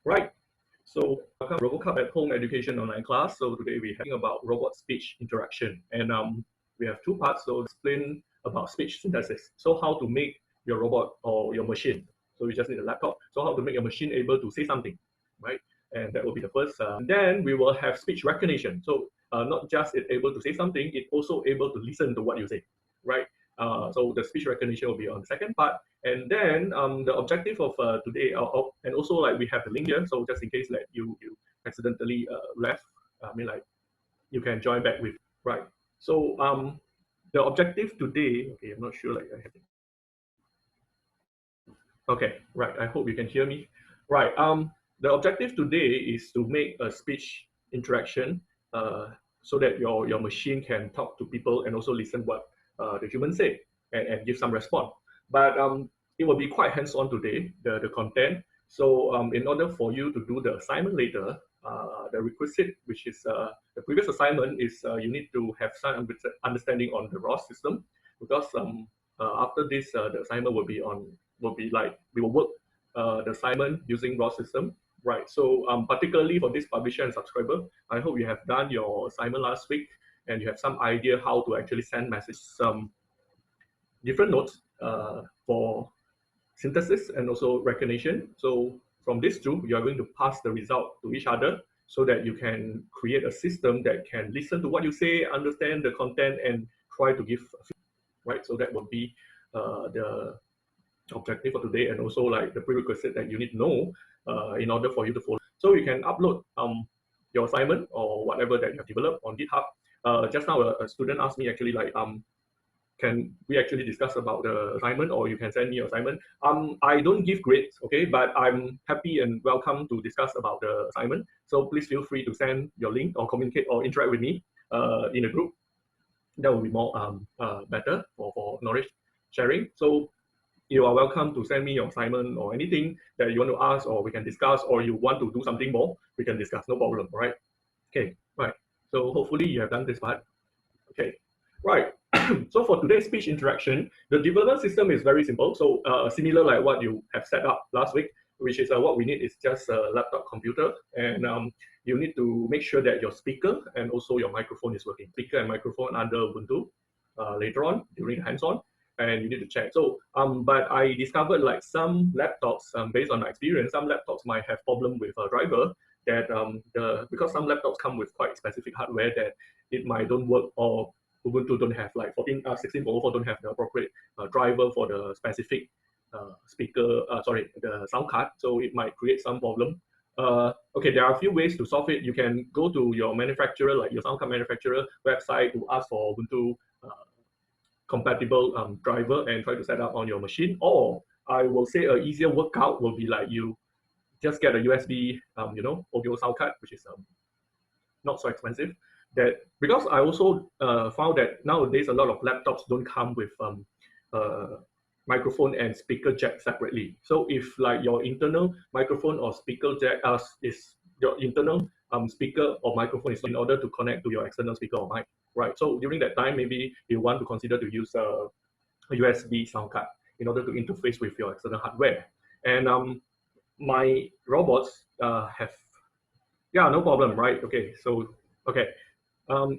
Right. So welcome to RoboCup at Home Education Online class. So today we're talking about robot speech interaction, and we have two parts. So explain about speech synthesis. So how to make your robot or your machine. So you just need a laptop. So how to make your machine able to say something, right? And that will be the first. Then we will have speech recognition. So not just it able to say something, it also able to listen to what you say, right? So the speech recognition will be on the second part. And then the objective of today, and also like we have the link here, so just in case like you accidentally left, I mean like you can join back with, right? So the objective today, okay, I'm not sure like I have it. Okay, right. I hope you can hear me. Right. The objective today is to make a speech interaction so that your machine can talk to people and also listen what the humans say and give some response. But it will be quite hands-on today, the content. So in order for you to do the assignment later, the requisite, which is the previous assignment, is you need to have some understanding on the ROS system, because after this, the assignment will be like we will work the assignment using ROS system, right? So particularly for this publisher and subscriber, I hope you have done your assignment last week and you have some idea how to actually send messages, some different notes for synthesis and also recognition. So from these two, you are going to pass the result to each other so that you can create a system that can listen to what you say, understand the content, and try to give feedback, right? So that will be the objective for today, and also like the prerequisite that you need to know in order for you to follow. So you can upload your assignment or whatever that you have developed on GitHub. Just now a student asked me actually like can we actually discuss about the assignment, or you can send me your assignment. I don't give grades, okay, but I'm happy and welcome to discuss about the assignment. So please feel free to send your link or communicate or interact with me in a group. That will be more better for knowledge sharing. So you are welcome to send me your assignment or anything that you want to ask, or we can discuss, or you want to do something more, we can discuss, no problem, right? Okay, right. So hopefully you have done this part. Okay, right. So for today's speech interaction, the development system is very simple. So similar like what you have set up last week, which is what we need is just a laptop computer, and you need to make sure that your speaker and also your microphone is working. Speaker and microphone under Ubuntu later on during hands-on, and you need to check. So, but I discovered like some laptops, based on my experience, some laptops might have problem with a driver that because some laptops come with quite specific hardware that it might don't work, or Ubuntu don't have like 16.04 don't have the appropriate driver for the specific speaker, the sound card. So it might create some problem. Okay, there are a few ways to solve it. You can go to your manufacturer, like your sound card manufacturer website, to ask for Ubuntu compatible driver and try to set up on your machine. Or I will say an easier workout will be like you just get a USB, audio sound card, which is not so expensive. That because I also found that nowadays a lot of laptops don't come with microphone and speaker jack separately. So if like your internal microphone or speaker jack is your internal speaker or microphone is in order to connect to your external speaker or mic, right? So during that time, maybe you want to consider to use a USB sound card in order to interface with your external hardware. And my robots have, yeah, no problem, right? Okay, so okay,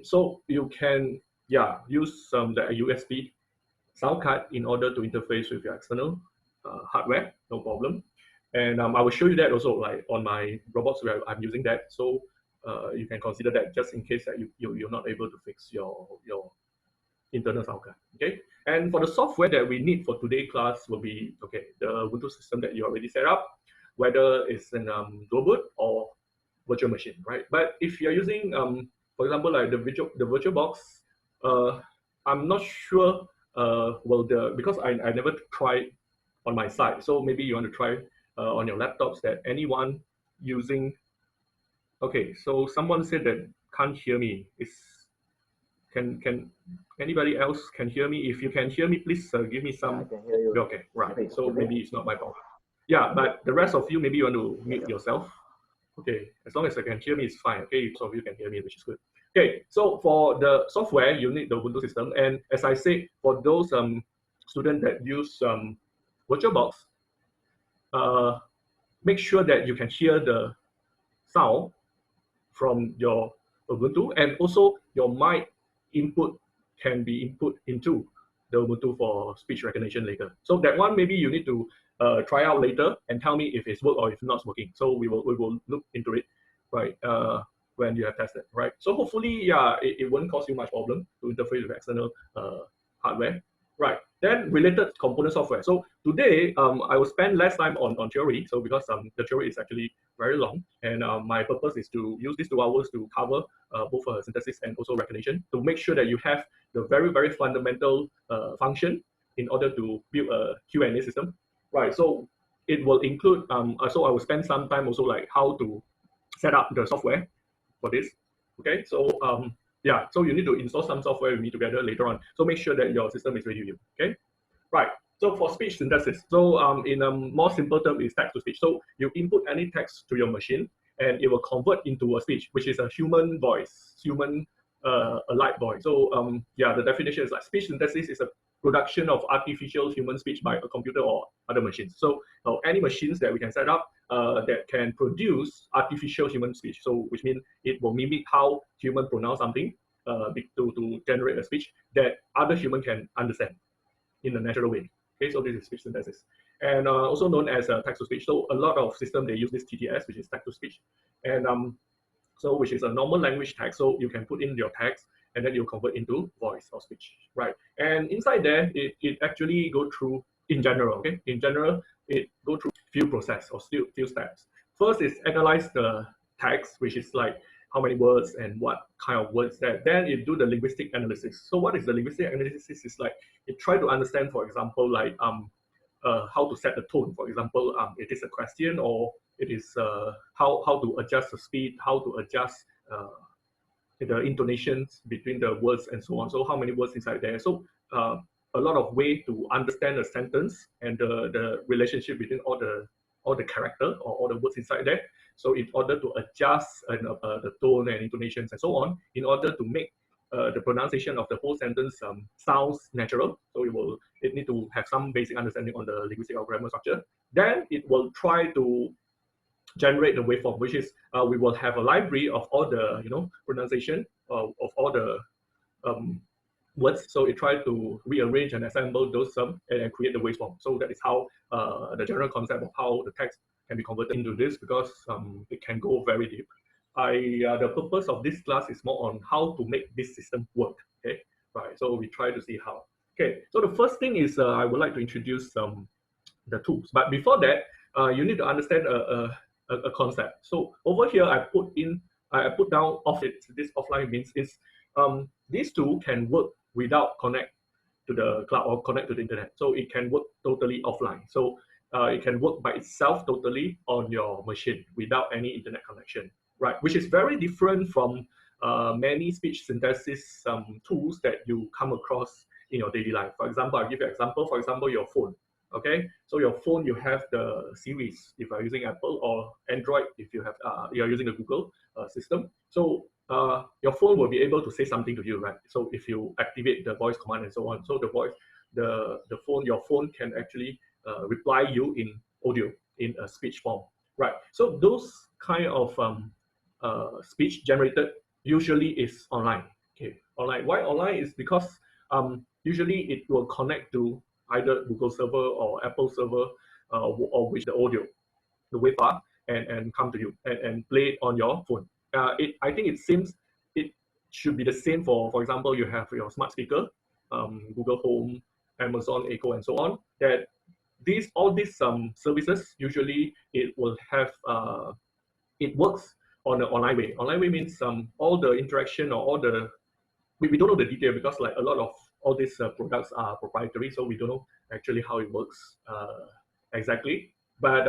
so you can, yeah, use the USB sound card in order to interface with your external hardware, no problem. And I will show you that also like on my robots where I'm using that. So you can consider that just in case that you're not able to fix your internal sound card, okay? And for the software that we need for today's class will be, okay, the Ubuntu system that you already set up, whether it's in dual boot or virtual machine, right? But if you're using, for example, like the VirtualBox, I'm not sure, because I never tried on my side. So maybe you want to try on your laptops that anyone using, okay, so someone said that can't hear me. Can anybody else can hear me? If you can hear me, please give me some. I can hear you. Okay, right. So maybe it's not my fault. Yeah, but the rest of you, maybe you want to mute yourself. Okay, as long as I can hear me, it's fine. Okay, some of you can hear me, which is good. Okay, so for the software, you need the Ubuntu system. And as I said, for those students that use VirtualBox, make sure that you can hear the sound from your Ubuntu, and also your mic input can be input into the Ubuntu for speech recognition later. So that one maybe you need to try out later and tell me if it's work or if not working. So we will look into it, right? When you have tested, right? So hopefully, yeah, it won't cause you much problem to interface with external hardware. Right. Then related component software. So today, I will spend less time on theory. So because the theory is actually very long, and my purpose is to use these 2 hours to cover both synthesis and also recognition to make sure that you have the very fundamental function in order to build a Q&A system. Right. So it will include. So I will spend some time also like how to set up the software for this. Okay. So yeah, so you need to install some software with me together later on. So make sure that your system is ready for you. Okay, right. So for speech synthesis, so in a more simple term is text to speech. So you input any text to your machine, and it will convert into a speech, which is a human voice, human alike voice. So yeah, the definition is like speech synthesis is a production of artificial human speech by a computer or other machines. So any machines that we can set up that can produce artificial human speech. So which means it will mimic how human pronounce something to generate a speech that other human can understand in a natural way. Okay, so this is speech synthesis, and also known as text to speech. So a lot of systems they use this TTS, which is text to speech, and so which is a normal language text. So you can put in your text, and then you convert into voice or speech, right? And inside there, it actually go through in general. Okay, in general, it go through few process or still few steps. First is analyze the text, which is like how many words and what kind of words that. Then it do the linguistic analysis. So what is the linguistic analysis? Is like it try to understand, for example, like how to set the tone. For example, it is a question or it is how to adjust the speed, how to adjust the intonations between the words and so on. So how many words inside there? So a lot of way to understand a sentence and the relationship between all the character or all the words inside there. So in order to adjust the tone and intonations and so on, in order to make the pronunciation of the whole sentence sounds natural. So it need to have some basic understanding on the linguistic or grammar structure. Then it will try to generate the waveform, which is we will have a library of all the pronunciation of all the words. So it tries to rearrange and assemble those and create the waveform. So that is how the general concept of how the text can be converted into this, because it can go very deep. The purpose of this class is more on how to make this system work. Okay, right. So we try to see how. Okay, so the first thing is I would like to introduce the tools. But before that, you need to understand a concept. So over here, I put down off it. This offline means is these two can work without connect to the cloud or connect to the internet. So it can work totally offline. So it can work by itself totally on your machine without any internet connection, right? Which is very different from many speech synthesis tools that you come across in your daily life. For example, I'll give you an example. For example, your phone. Okay, so your phone, you have the series if you're using Apple, or Android if you have you're using the Google system. So your phone will be able to say something to you, right? So if you activate the voice command and so on, so your phone can actually reply you in audio, in a speech form, right? So those kind of speech generated usually is online. Okay, online. Why online is because usually it will connect to either Google server or Apple server, or which the audio, the wave file, and come to you and play it on your phone. I think it should be the same for example, you have your smart speaker, Google Home, Amazon Echo, and so on. That all these services usually it will have it works on an online way. Online way means all the interaction or all the we don't know the detail, because like a lot of all these products are proprietary, so we don't know actually how it works exactly. But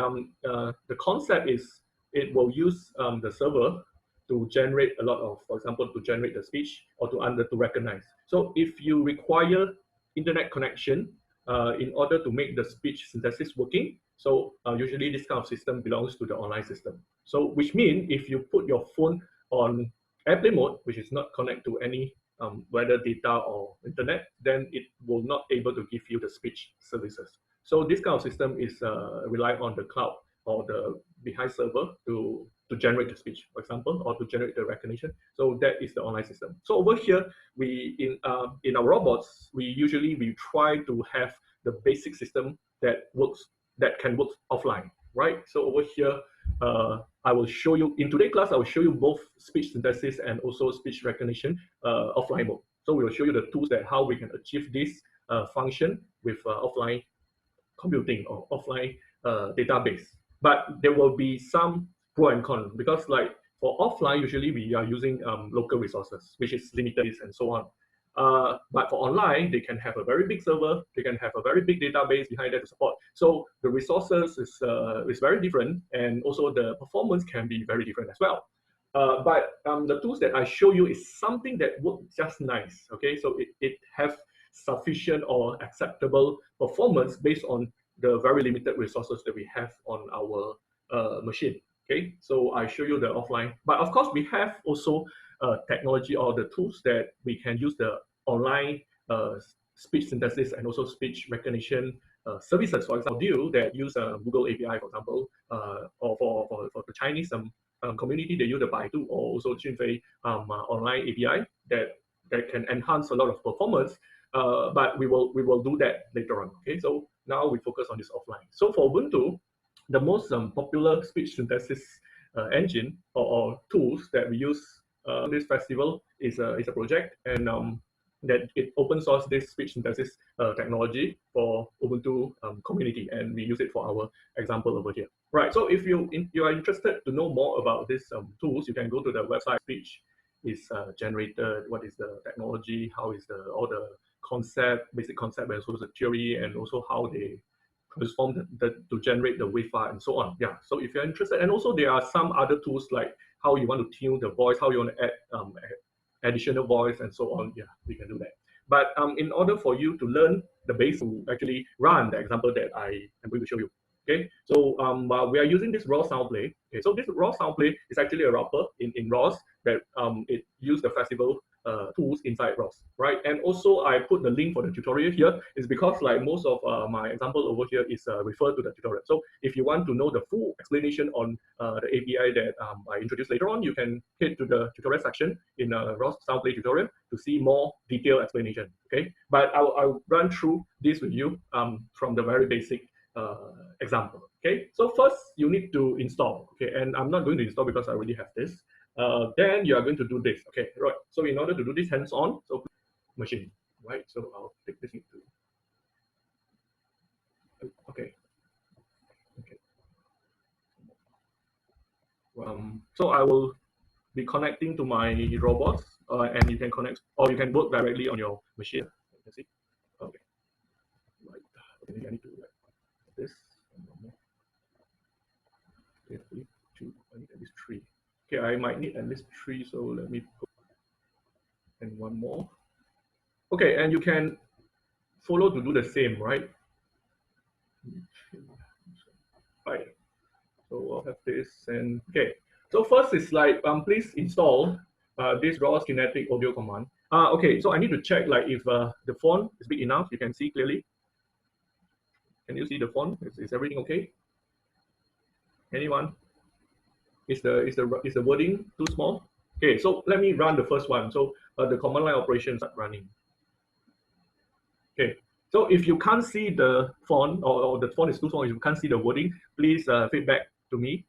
the concept is it will use the server to generate a lot of, for example, to generate the speech or to recognize. So if you require internet connection in order to make the speech synthesis working, so usually this kind of system belongs to the online system. So which means if you put your phone on airplane mode, which is not connected to any whether data or internet, then it will not able to give you the speech services. So this kind of system is rely on the cloud or the behind server to generate the speech, for example, or to generate the recognition. So that is the online system. So over here, we in our robots, we try to have the basic system that can work offline, right? So over here, I will show you in today's class. I will show you both speech synthesis and also speech recognition offline mode. So we will show you the tools that how we can achieve this function with offline computing or offline database. But there will be some pro and con because like for offline, usually we are using local resources, which is limited and so on. But for online, they can have a very big server, they can have a very big database behind that to support. So the resources is very different, and also the performance can be very different as well. But the tools that I show you is something that works just nice. Okay, so it have sufficient or acceptable performance based on the very limited resources that we have on our machine. Okay, so I show you the offline, but of course we have also technology or the tools that we can use the online speech synthesis and also speech recognition services. For example, that use Google API, for example, or for the Chinese community, they use the Baidu or also Junfei online API that can enhance a lot of performance. But we will do that later on. Okay, so now we focus on this offline. So for Ubuntu, the most popular speech synthesis engine or tools that we use this festival is a project, and that it open source this speech synthesis technology for Ubuntu community, and we use it for our example over here. Right. So if you are interested to know more about these tools, you can go to the website. Speech is generated. What is the technology? How is all the concept, basic concept, and also the theory, and also how they transform to generate the wave file and so on. Yeah. So if you're interested, and also there are some other tools like how you want to tune the voice, how you want to add additional voice and so on. Yeah, we can do that. But in order for you to learn the base to actually run the example that I am going to show you. Okay, so we are using this raw sound play. Okay, so this raw sound play is actually a wrapper in ROS that it use the festival tools inside ROS, right? And also I put the link for the tutorial here is because like most of my example over here is referred to the tutorial. So if you want to know the full explanation on the API that I introduced later on, you can head to the tutorial section in ROS sound play tutorial to see more detailed explanation. Okay, but I'll run through this with you from the very basic example. Okay, so first you need to install. Okay, and I'm not going to install because I already have this. Then you are going to do this. Okay, right. So in order to do this hands-on, so machine, right? So I'll take this into. Okay. Okay. So I will be connecting to my robots, and you can connect, or you can work directly on your machine. You can see. Okay. Right. Okay, I need to like this. Okay, I need at least 3. Okay, I might need at least 3, so let me put and one more. Okay, and you can follow to do the same, right? Right. So I'll have this, and okay. So first is like please install this raw kinetic audio command. Okay, so I need to check like if the font is big enough. You can see clearly. Can you see the font? Is everything okay? Anyone? Is the wording too small? Okay, so let me run the first one. So the command line operations are running. Okay, so if you can't see the font or the font is too small, if you can't see the wording, please feedback to me,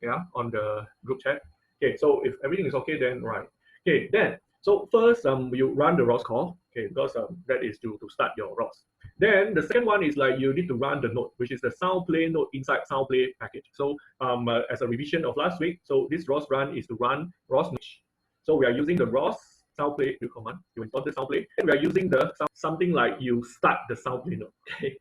yeah, on the group chat. Okay, so if everything is okay, then right. Okay, then so first you run the ROS call, okay, because that is to start your ROS. Then the second one is like you need to run the node, which is the sound play node inside sound play package. So as a revision of last week, so this ROS run is to run ROS. So we are using the ROS sound play command. You install the sound play, and we are using the something like you start the sound play node. Okay.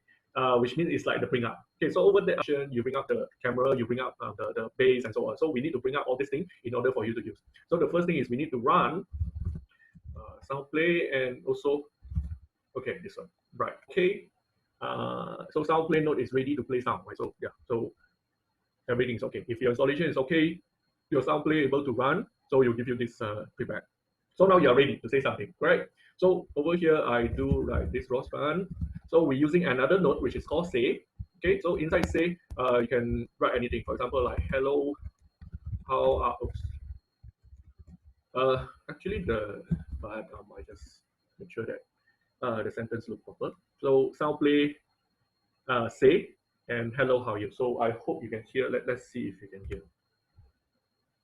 Which means it's like the bring up. Okay, so over the action, you bring up the camera, you bring up the bass and so on. So we need to bring up all these things in order for you to use. So the first thing is we need to run sound play and also, okay, this one, right? Okay, so sound play node is ready to play sound, right? So yeah, so everything's okay. If your installation is okay, your sound play able to run, so you'll give you this feedback. So now you're ready to say something, right? So over here, I do like this ROS run. So we're using another node, which is called say. Okay, so inside say, you can write anything. For example, like hello, how are, oops. Actually but I just make sure that the sentence look proper. So sound play, say, and hello, how are you? So I hope you can hear. Let's see if you can hear.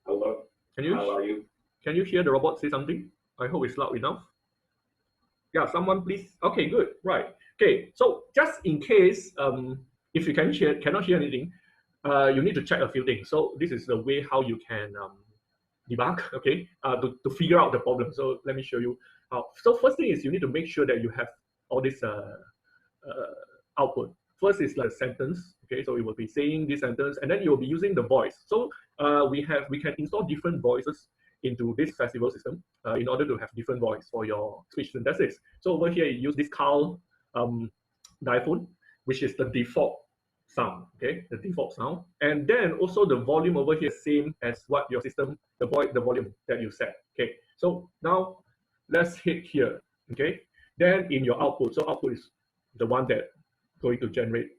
Hello. Can you How are you? can you hear the robot say something? I hope it's loud enough. Yeah, someone please. Okay, good. Right. Okay. So just in case, if you cannot hear anything, you need to check a few things. So this is the way how you can debug. Okay, to figure out the problem. So let me show you how. So first thing is you need to make sure that you have all this output. First is like a sentence. Okay, so it will be saying this sentence, and then you will be using the voice. So we can install different voices into this festival system in order to have different voice for your speech synthesis. So over here, you use this call diphone, which is the default sound, okay, the default sound. And then also the volume over here, same as what your system, the volume that you set, okay. So now let's hit here, okay. Then in your output, so output is the one that going to generate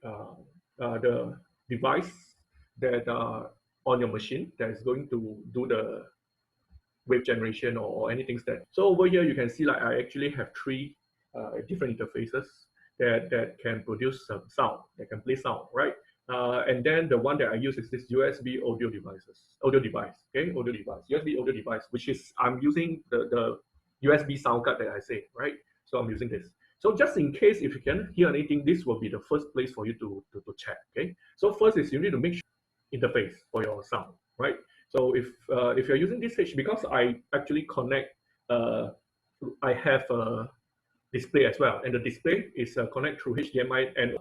the device that on your machine that is going to do the wave generation or anything that. So over here you can see like I actually have three different interfaces that can produce some sound, that can play sound, right? And then the one that I use is this USB audio device, okay, audio device, USB audio device, which is I'm using the USB sound card that I say, right? So I'm using this. So just in case if you can hear anything, this will be the first place for you to check, okay? So first is you need to make sure interface for your sound, right? So if you're using this H, because I actually connect, I have a display as well, and the display is connect through HDMI and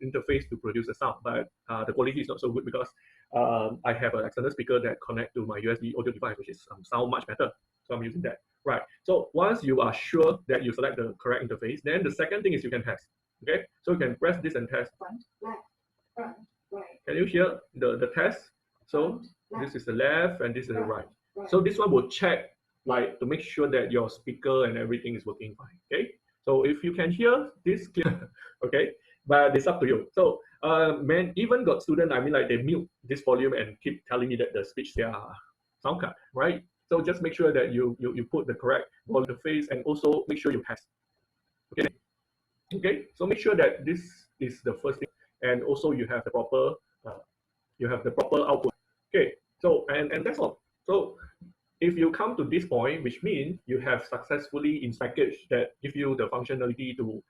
interface to produce a sound, but the quality is not so good because I have an external speaker that connect to my USB audio device, which is sound much better. So I'm using that. Right. So once you are sure that you select the correct interface, then the second thing is you can test. Okay. So you can press this and test. Front, left, front, right. Can you hear the test? So this is the left and this is the right. So this one will check like to make sure that your speaker and everything is working fine. Okay. So if you can hear this clear, okay, but it's up to you. So man, even got student, I mean like they mute this volume and keep telling me that the speech their sound card, right? So just make sure that you put the correct volume interface and also make sure you test. Okay. Okay. So make sure that this is the first thing, and also you have the proper output. Okay. So and that's all. So if you come to this point, which means you have successfully in package that give you the functionality to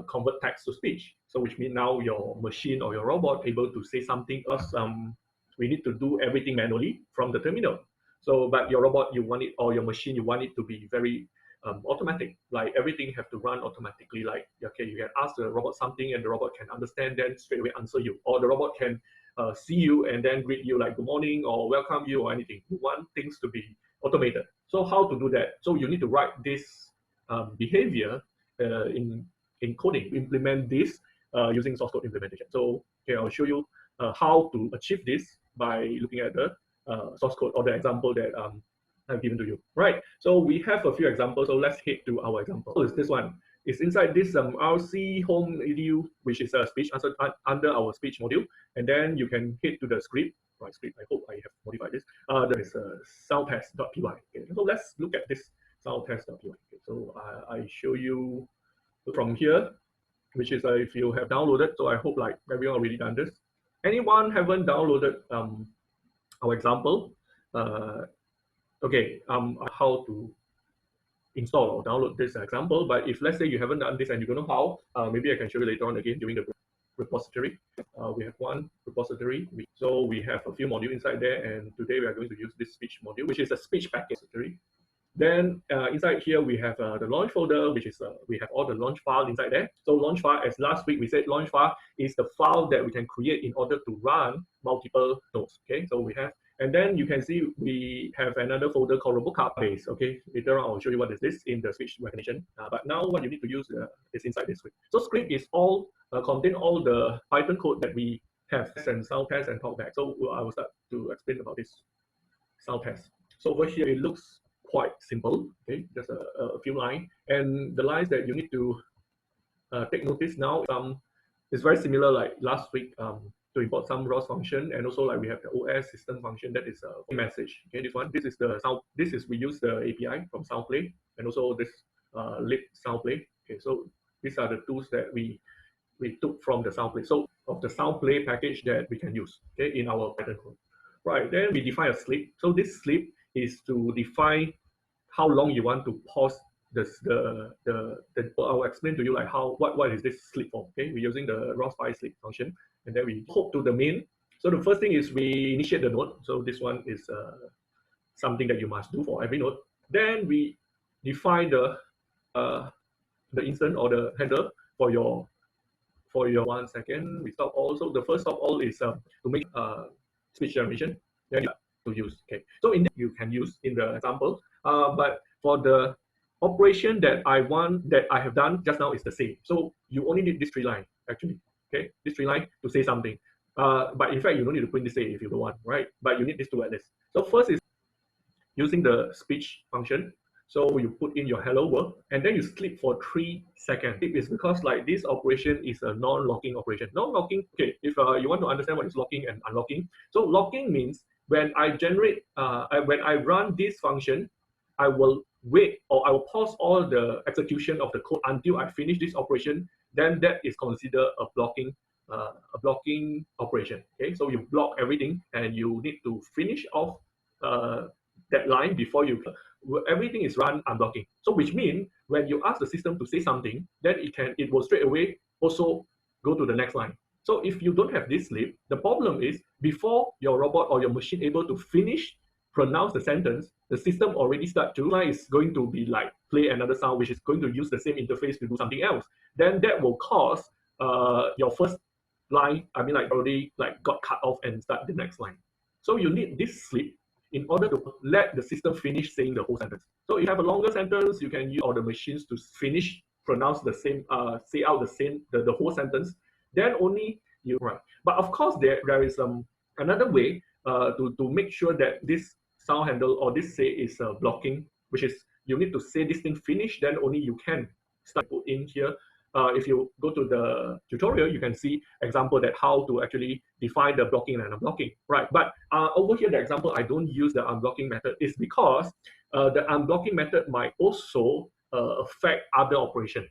convert text to speech. So which means now your machine or your robot able to say something else. We need to do everything manually from the terminal. So, but your robot, you want it, or your machine, you want it to be very automatic. Like everything have to run automatically. Like, okay, you can ask the robot something and the robot can understand, then straight away answer you. Or the robot can see you and then greet you like good morning or welcome you or anything. You want things to be automated. So how to do that? So you need to write this behavior in coding, implement this using source code implementation. So okay, I'll show you how to achieve this by looking at the source code or the example that I've given to you. Right. So we have a few examples. So let's head to our example. So it's this one. It's inside this RC home edu, which is a speech answer under our speech module. And then you can hit to the script. Right, script. I hope I have modified this. There is a soundtest.py. Okay. So let's look at this soundtest.py. Okay. So I show you from here, which is if you have downloaded. So I hope like everyone already done this. Anyone haven't downloaded our example? Okay, how to install or download this example. But if let's say you haven't done this and you don't know how, maybe I can show you later on again during the repository. We have one repository. So we have a few modules inside there, and today we are going to use this speech module, which is a speech package repository. Then inside here we have the launch folder, which is we have all the launch file inside there. So launch file, as last week we said, launch file is the file that we can create in order to run multiple nodes. Okay, so we have, and then you can see we have another folder called RoboCup base. Okay, later on I'll show you what is this in the speech recognition. But now what you need to use is inside this script. So script is all contain all the Python code that we have, and sound test and talkback. So I will start to explain about this sound test. So over here it looks quite simple, okay, just a few lines, and the lines that you need to take notice now, it's very similar like last week to import some ROS function, and also like we have the OS system function that is a message. Okay, this one, this is the sound. This is we use the API from SoundPlay, and also this lit SoundPlay. Okay, so these are the tools that we took from the SoundPlay. So of the SoundPlay package that we can use, okay, in our Python code. Right, then we define a sleep. So this sleep is to define how long you want to pause I'll explain to you like what is this sleep for. Okay, we're using the raw file sleep function, and then we hook to the main. So the first thing is we initiate the node. So this one is something that you must do for every node. Then we define the instance or the handler for your 1 second. We stop all. So the first stop all is to make speech generation. Then you to use. Okay, so in that you can use in the example, but for the operation that I have done just now is the same. So you only need this 3 line actually. Okay, this 3 line to say something. But in fact, you don't need to print this say if you don't want, right? But you need this 2 at least. So first is using the speech function. So you put in your hello world, and then you sleep for 3 seconds. Sleep is because like this operation is a non-locking operation. Non-locking, okay, if you want to understand what is locking and unlocking. So locking means when I generate, when I run this function, I will wait or I will pause all the execution of the code until I finish this operation. Then that is considered a blocking operation. Okay, so you block everything and you need to finish off that line before you everything is run unblocking. So which means when you ask the system to say something, then it will straight away also go to the next line. So if you don't have this sleep, the problem is before your robot or your machine able to finish pronounce the sentence, the system already start to is going to be like play another sound, which is going to use the same interface to do something else. Then that will cause your first line, I mean like already like got cut off and start the next line. So you need this sleep in order to let the system finish saying the whole sentence. So if you have a longer sentence, you can use all the machines to finish, pronounce the same, say out the same, the whole sentence. Then only you right. But of course, there is another way to make sure that this sound handle or this say is blocking, which is you need to say this thing finish, then only you can start put in here. If you go to the tutorial, you can see example that how to actually define the blocking and unblocking, right? But over here, the example I don't use the unblocking method is because the unblocking method might also affect other operation,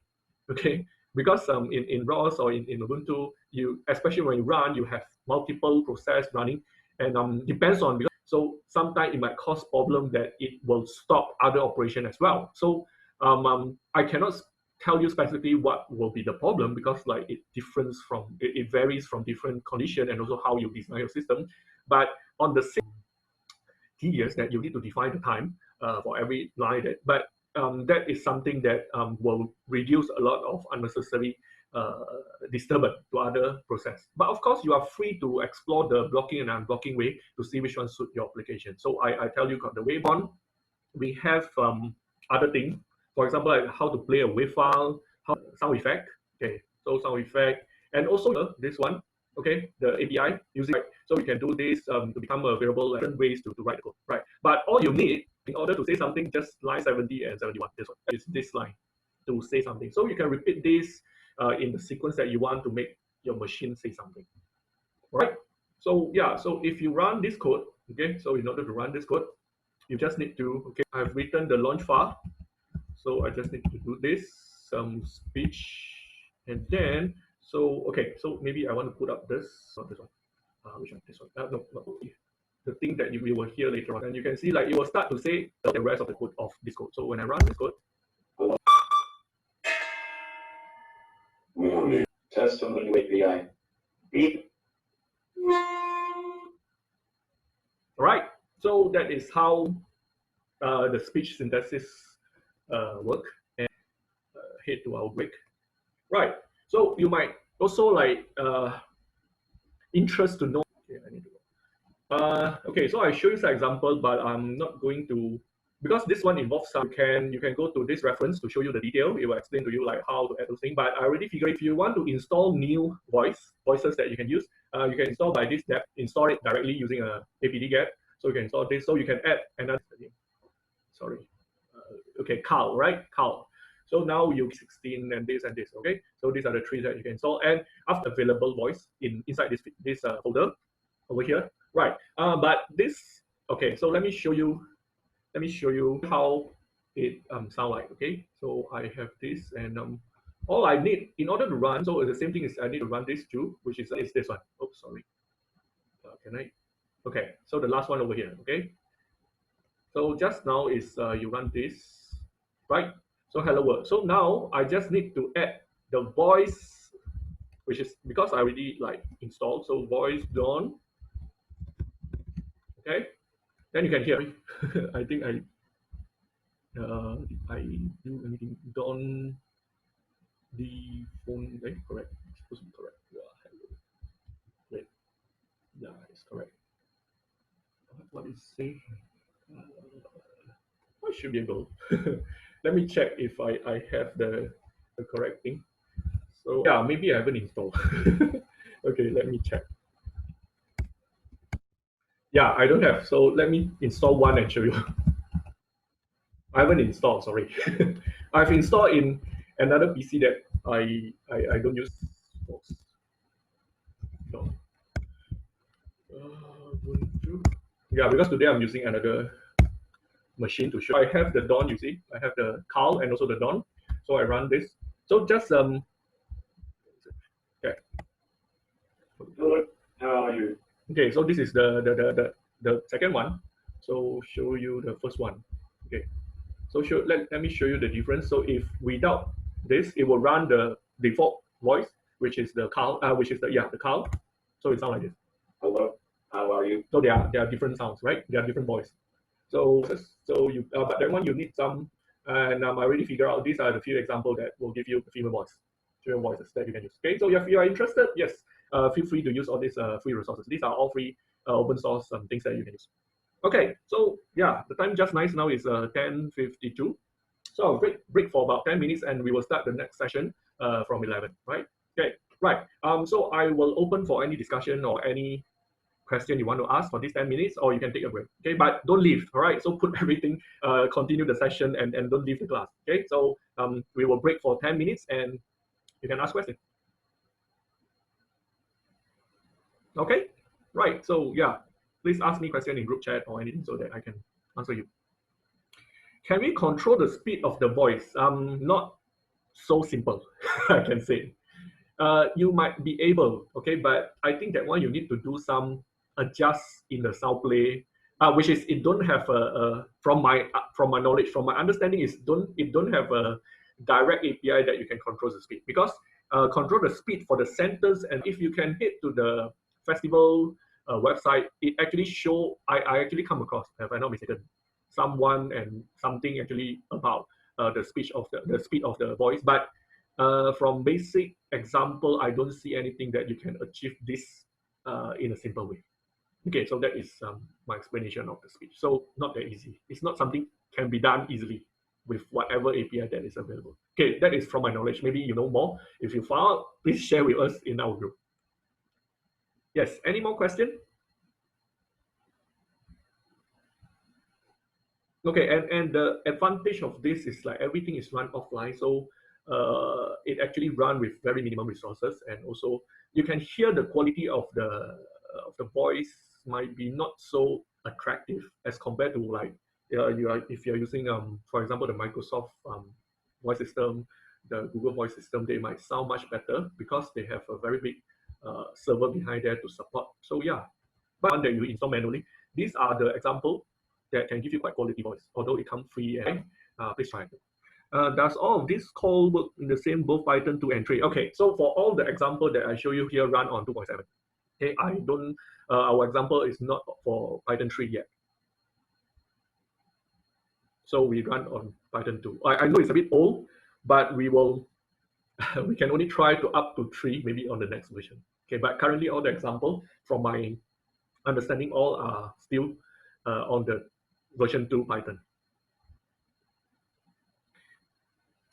okay? Because in ROS or in Ubuntu, you especially when you run, you have multiple process running, and depends on because so sometimes it might cause problem that it will stop other operation as well. So I cannot tell you specifically what will be the problem because like it varies from different condition and also how you design your system. But on the same tedious that you need to define the time for every line but that is something that will reduce a lot of unnecessary disturbance to other process. But of course, you are free to explore the blocking and unblocking way to see which one suit your application. So I tell you the way on. We have other things. For example, like how to play a wave file, how sound effect. Okay, so sound effect, and also this one. Okay, the API using so we can do this to become available different ways to write the code, right? But all you need in order to say something, just line 70 and 71. This one is this line to say something. So you can repeat this in the sequence that you want to make your machine say something, right? So yeah, so if you run this code, okay, so in order to run this code, you just need to, okay, I've written the launch file. So I just need to do this, some speech, and then, so, okay, so maybe I want to put up this, not this one, which one, this one, no, the thing that we will hear later on. And you can see like it will start to say the rest of the code of this code. So when I run this code, Warning. Test on the new API. Beep. all right, so that is how the speech synthesis work. And head to our break. Right, so you might also like interest to know. Okay, I need to go. Okay, so I show you some example, but I'm not going to because this one involves some. You can go to this reference to show you the detail. It will explain to you like how to add those things. But I already figured if you want to install new voices that you can use, you can install by this step. Install it directly using a apd-get. So you can install this. So you can add another. Sorry. Okay, Carl, right? Carl. So now you 16 and this and this. Okay, so these are the trees that you can install, and after available voice inside this folder over here, right? But this, okay, so let me show you how it sound like. Okay, so I have this, and all I need in order to run, so the same thing is I need to run this too, which is this one. Oh, sorry. Can I? Okay, so the last one over here. Okay, so just now is you run this, right? So hello world. So now I just need to add the voice, which is because I already like installed. So voice Dawn. Okay, then you can hear me. I think I do anything Dawn the phone. Correct. It's supposed to be correct. Yeah, hello. Wait. Yeah, it's correct. What is say? Uh, I should be able. Let me check if I have the correct thing. So yeah, maybe I haven't installed. Okay, let me check. Yeah, I don't have. So let me install one and show you. I haven't installed. Sorry, I've installed in another PC that I don't use. No. Yeah, because today I'm using another machine to show. I have the Dawn. You see, I have the Carl and also the Dawn. So I run this. So just okay. Good. How are you? Okay, so this is the second one. So show you the first one. Okay, so let me show you the difference. So if without this, it will run the default voice, which is the Carl, which is the Carl. So it sounds like this. Hello. How are you? So there are different sounds, right? There are different voice. So you but that one you need some, and I already figured out these are the few examples that will give you the female voices that you can use. Okay, so if you are interested, yes, feel free to use all these free resources. These are all free open source things that you can use. Okay, so yeah, the time just nice now is 10:52. So I'll break for about 10 minutes, and we will start the next session from 11. Right? Okay, right. So I will open for any discussion or any question you want to ask for these 10 minutes, or you can take a break. Okay, but don't leave. All right. So put everything, continue the session, and don't leave the class. Okay. So we will break for 10 minutes, and you can ask questions. Okay. Right. So yeah, please ask me question in group chat or anything so that I can answer you. Can we control the speed of the voice? Not so simple, I can say. You might be able, okay, but I think that one you need to do some adjust in the sound play, which is it don't have from my knowledge, from my understanding is don't have a direct API that you can control the speed, because control the speed for the sentence, and if you can hit to the festival website, it actually show I actually come across, if I'm not mistaken, someone and something actually about the speed of the speed of the voice, but from basic example, I don't see anything that you can achieve this in a simple way. Okay, so that is my explanation of the speech. So not that easy. It's not something can be done easily with whatever API that is available. Okay, that is from my knowledge. Maybe you know more. If you found out, please share with us in our group. Yes, any more question? Okay, and the advantage of this is like everything is run offline, so it actually run with very minimum resources, and also you can hear the quality of the voice might be not so attractive as compared to like if you're using for example the Microsoft voice system, the Google voice system, they might sound much better because they have a very big server behind there to support. So yeah, but one that you install manually. These are the example that can give you quite quality voice, although it comes free. And please try it. Does all of this code work in the same both Python 2 and 3? Okay, so for all the example that I show you here run on 2.7. Okay, I don't, our example is not for Python 3 yet. So we run on Python 2. I know it's a bit old, but we will, we can only try to up to 3 maybe on the next version. Okay, but currently all the example from my understanding all are still on the version 2 Python.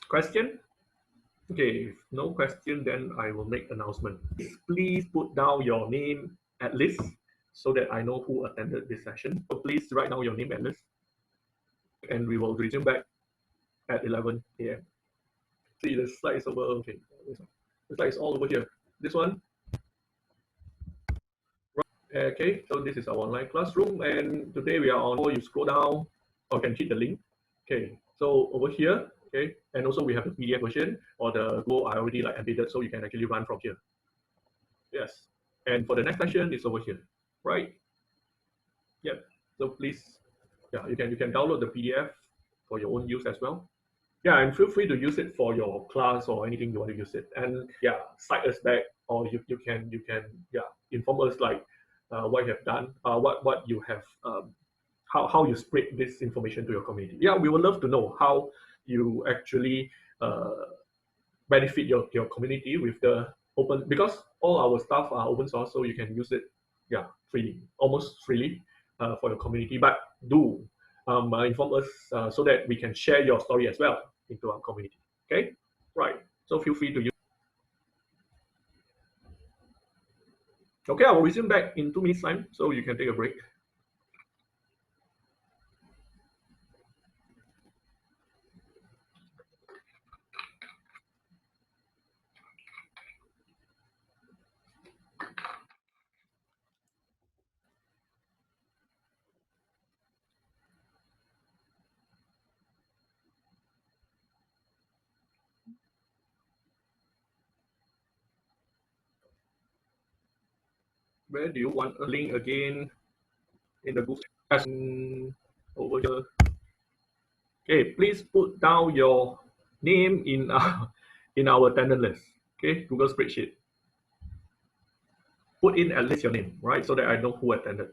Question? Okay, if no question, then I will make announcement. Please put down your name at least so that I know who attended this session. So please write down your name at least, and we will resume back at 11 a.m. See the slides over. Okay, the slides all over here. This one. Okay, so this is our online classroom, and today we are on. You scroll down, or you can hit the link. Okay, so over here, okay, and also we have the PDF version or the Go. I already like embedded, so you can actually run from here. Yes, and for the next session, it's over here, right? Yep. So please, yeah, you can download the PDF for your own use as well. Yeah, and feel free to use it for your class or anything you want to use it. And yeah, cite us back, or you can yeah inform us like what you have done, what you have how you spread this information to your community. Yeah, we would love to know how you actually benefit your community with the open, because all our stuff are open source, so you can use it yeah freely, almost freely for your community. But do inform us so that we can share your story as well into our community. Okay, right. So feel free to use. Okay, I will resume back in 2 minutes time, so you can take a break. Where do you want a link again? In the group as over here. Okay, please put down your name in in our attendance list. Okay, Google spreadsheet. Put in at least your name, right? So that I know who attended.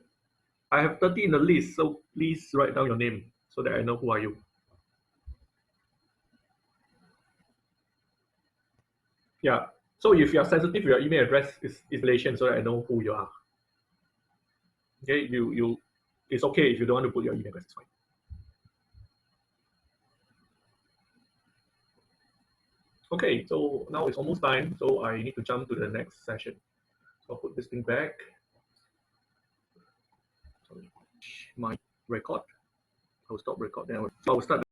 I have 30 in the list, so please write down your name so that I know who are you. Yeah. So if you are sensitive, your email address is relation, so that I know who you are. Okay, it's okay if you don't want to put your email address. It's fine. Okay, so now it's almost time, so I need to jump to the next session. So I'll put this thing back. Sorry. My record. I'll stop recording. So I'll start.